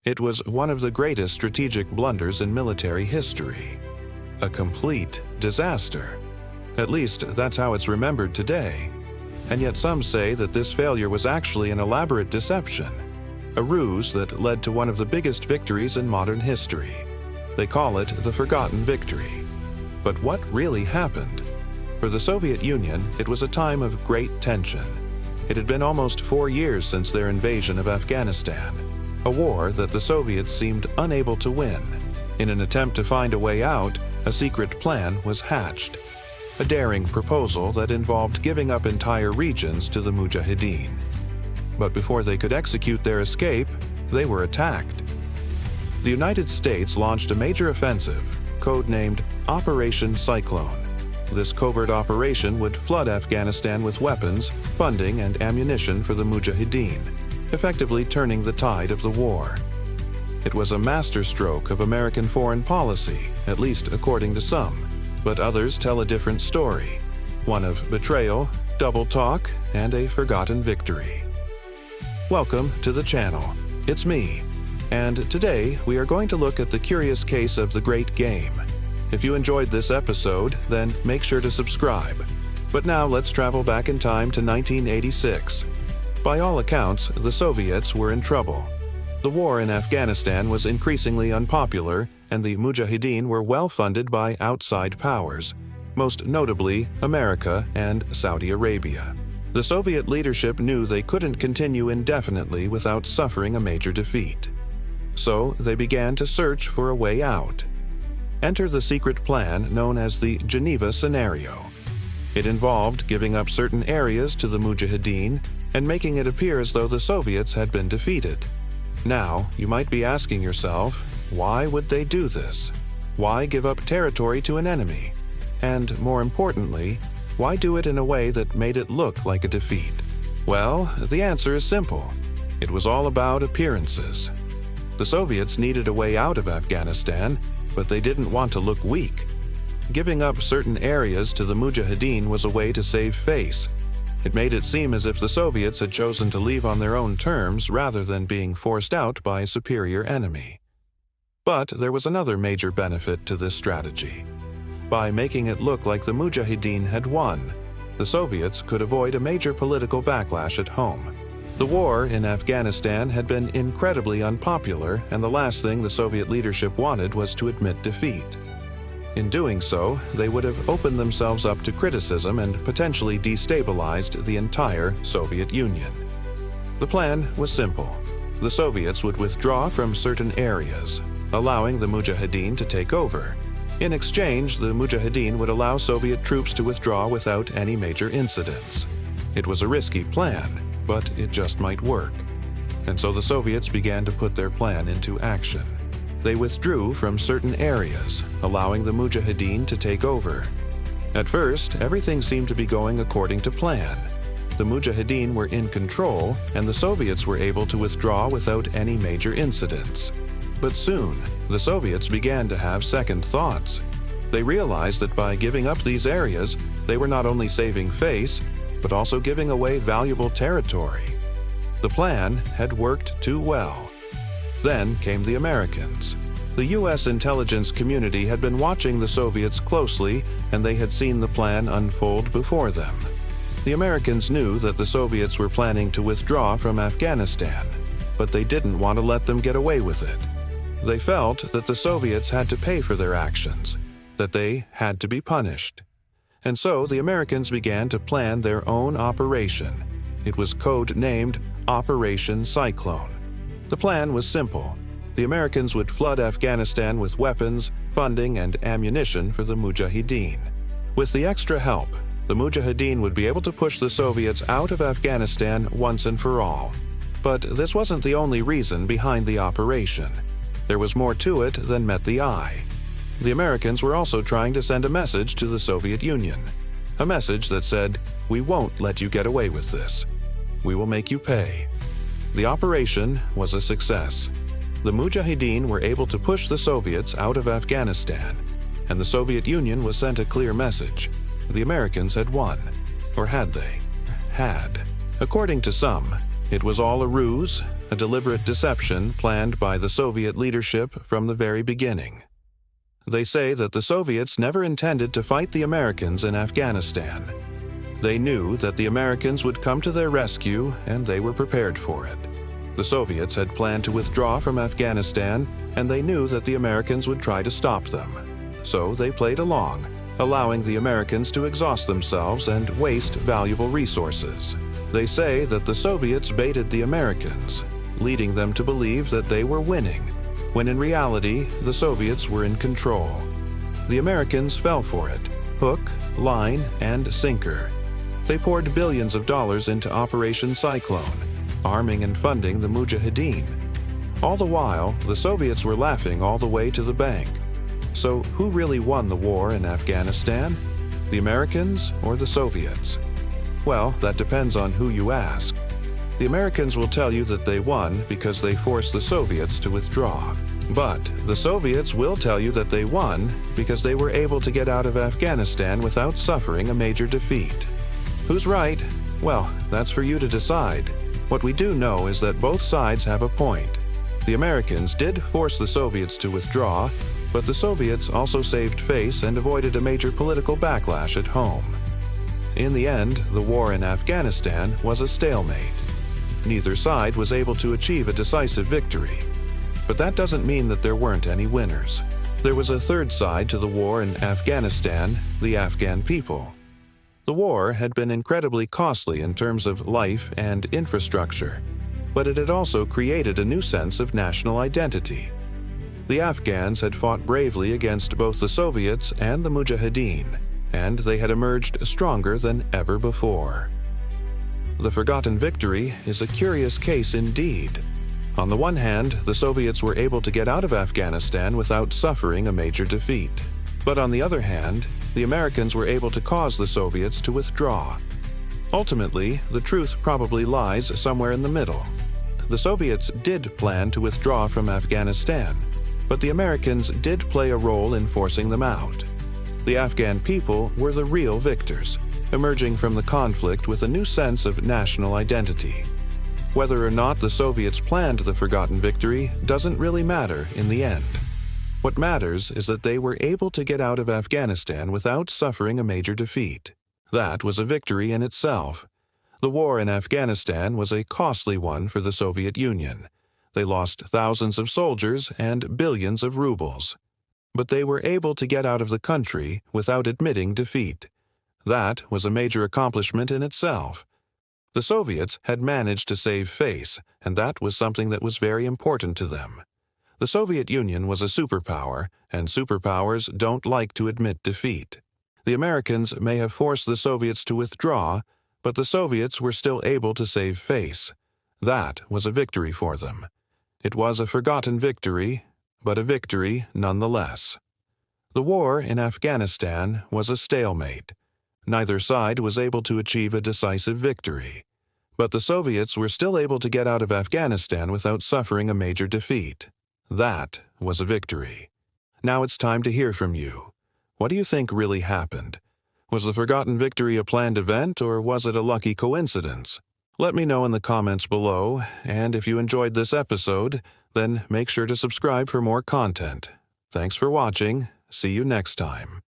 It was one of the greatest strategic blunders in military history. A complete disaster. At least, that's how it's remembered today. And yet some say that this failure was actually an elaborate deception, a ruse that led to one of the biggest victories in modern history. They call it the Forgotten Victory. But what really happened? For the Soviet Union, it was a time of great tension. It had been almost 4 years since their invasion of Afghanistan, a war that the Soviets seemed unable to win. In an attempt to find a way out, a secret plan was hatched. A daring proposal that involved giving up entire regions to the Mujahideen. But before they could execute their escape, they were attacked. The United States launched a major offensive, codenamed Operation Cyclone. This covert operation would flood Afghanistan with weapons, funding, and ammunition for the Mujahideen, effectively turning the tide of the war. It was a masterstroke of American foreign policy, at least according to some. But others tell a different story, one of betrayal, double talk, and a forgotten victory. Welcome to the channel. It's me, and today we are going to look at the curious case of the Great Game. If you enjoyed this episode, then make sure to subscribe. But now let's travel back in time to 1986. By all accounts, the Soviets were in trouble. The war in Afghanistan was increasingly unpopular, and the Mujahideen were well funded by outside powers, most notably America and Saudi Arabia. The Soviet leadership knew they couldn't continue indefinitely without suffering a major defeat. So they began to search for a way out. Enter the secret plan known as the Geneva Scenario. It involved giving up certain areas to the Mujahideen and making it appear as though the Soviets had been defeated. Now, you might be asking yourself, why would they do this? Why give up territory to an enemy? And more importantly, why do it in a way that made it look like a defeat? Well, the answer is simple. It was all about appearances. The Soviets needed a way out of Afghanistan, but they didn't want to look weak. Giving up certain areas to the Mujahideen was a way to save face. It made it seem as if the Soviets had chosen to leave on their own terms rather than being forced out by a superior enemy. But there was another major benefit to this strategy. By making it look like the Mujahideen had won, the Soviets could avoid a major political backlash at home. The war in Afghanistan had been incredibly unpopular, and the last thing the Soviet leadership wanted was to admit defeat. In doing so, they would have opened themselves up to criticism and potentially destabilized the entire Soviet Union. The plan was simple. The Soviets would withdraw from certain areas, allowing the Mujahideen to take over. In exchange, the Mujahideen would allow Soviet troops to withdraw without any major incidents. It was a risky plan, but it just might work. And so the Soviets began to put their plan into action. They withdrew from certain areas, allowing the Mujahideen to take over. At first, everything seemed to be going according to plan. The Mujahideen were in control, and the Soviets were able to withdraw without any major incidents. But soon, the Soviets began to have second thoughts. They realized that by giving up these areas, they were not only saving face, but also giving away valuable territory. The plan had worked too well. Then came the Americans. The U.S. intelligence community had been watching the Soviets closely, and they had seen the plan unfold before them. The Americans knew that the Soviets were planning to withdraw from Afghanistan, but they didn't want to let them get away with it. They felt that the Soviets had to pay for their actions, that they had to be punished. And so the Americans began to plan their own operation. It was code-named Operation Cyclone. The plan was simple. The Americans would flood Afghanistan with weapons, funding, and ammunition for the Mujahideen. With the extra help, the Mujahideen would be able to push the Soviets out of Afghanistan once and for all. But this wasn't the only reason behind the operation. There was more to it than met the eye. The Americans were also trying to send a message to the Soviet Union. A message that said, "We won't let you get away with this. We will make you pay." The operation was a success. The Mujahideen were able to push the Soviets out of Afghanistan, and the Soviet Union was sent a clear message. The Americans had won. Or had they? Had. According to some, it was all a ruse, a deliberate deception planned by the Soviet leadership from the very beginning. They say that the Soviets never intended to fight the Americans in Afghanistan. They knew that the Americans would come to their rescue, and they were prepared for it. The Soviets had planned to withdraw from Afghanistan, and they knew that the Americans would try to stop them. So they played along, allowing the Americans to exhaust themselves and waste valuable resources. They say that the Soviets baited the Americans, leading them to believe that they were winning, when in reality, the Soviets were in control. The Americans fell for it, hook, line, and sinker. They poured billions of dollars into Operation Cyclone, arming and funding the Mujahideen. All the while, the Soviets were laughing all the way to the bank. So who really won the war in Afghanistan? The Americans or the Soviets? Well, that depends on who you ask. The Americans will tell you that they won because they forced the Soviets to withdraw. But the Soviets will tell you that they won because they were able to get out of Afghanistan without suffering a major defeat. Who's right? Well, that's for you to decide. What we do know is that both sides have a point. The Americans did force the Soviets to withdraw, but the Soviets also saved face and avoided a major political backlash at home. In the end, the war in Afghanistan was a stalemate. Neither side was able to achieve a decisive victory. But that doesn't mean that there weren't any winners. There was a third side to the war in Afghanistan, the Afghan people. The war had been incredibly costly in terms of life and infrastructure, but it had also created a new sense of national identity. The Afghans had fought bravely against both the Soviets and the Mujahideen, and they had emerged stronger than ever before. The forgotten victory is a curious case indeed. On the one hand, the Soviets were able to get out of Afghanistan without suffering a major defeat. But on the other hand, the Americans were able to cause the Soviets to withdraw. Ultimately, the truth probably lies somewhere in the middle. The Soviets did plan to withdraw from Afghanistan, but the Americans did play a role in forcing them out. The Afghan people were the real victors, emerging from the conflict with a new sense of national identity. Whether or not the Soviets planned the forgotten victory doesn't really matter in the end. What matters is that they were able to get out of Afghanistan without suffering a major defeat. That was a victory in itself. The war in Afghanistan was a costly one for the Soviet Union. They lost thousands of soldiers and billions of rubles. But they were able to get out of the country without admitting defeat. That was a major accomplishment in itself. The Soviets had managed to save face, and that was something that was very important to them. The Soviet Union was a superpower, and superpowers don't like to admit defeat. The Americans may have forced the Soviets to withdraw, but the Soviets were still able to save face. That was a victory for them. It was a forgotten victory, but a victory nonetheless. The war in Afghanistan was a stalemate. Neither side was able to achieve a decisive victory. But the Soviets were still able to get out of Afghanistan without suffering a major defeat. That was a victory. Now it's time to hear from you. What do you think really happened? Was the forgotten victory a planned event, or was it a lucky coincidence? Let me know in the comments below, and if you enjoyed this episode, then make sure to subscribe for more content. Thanks for watching. See you next time.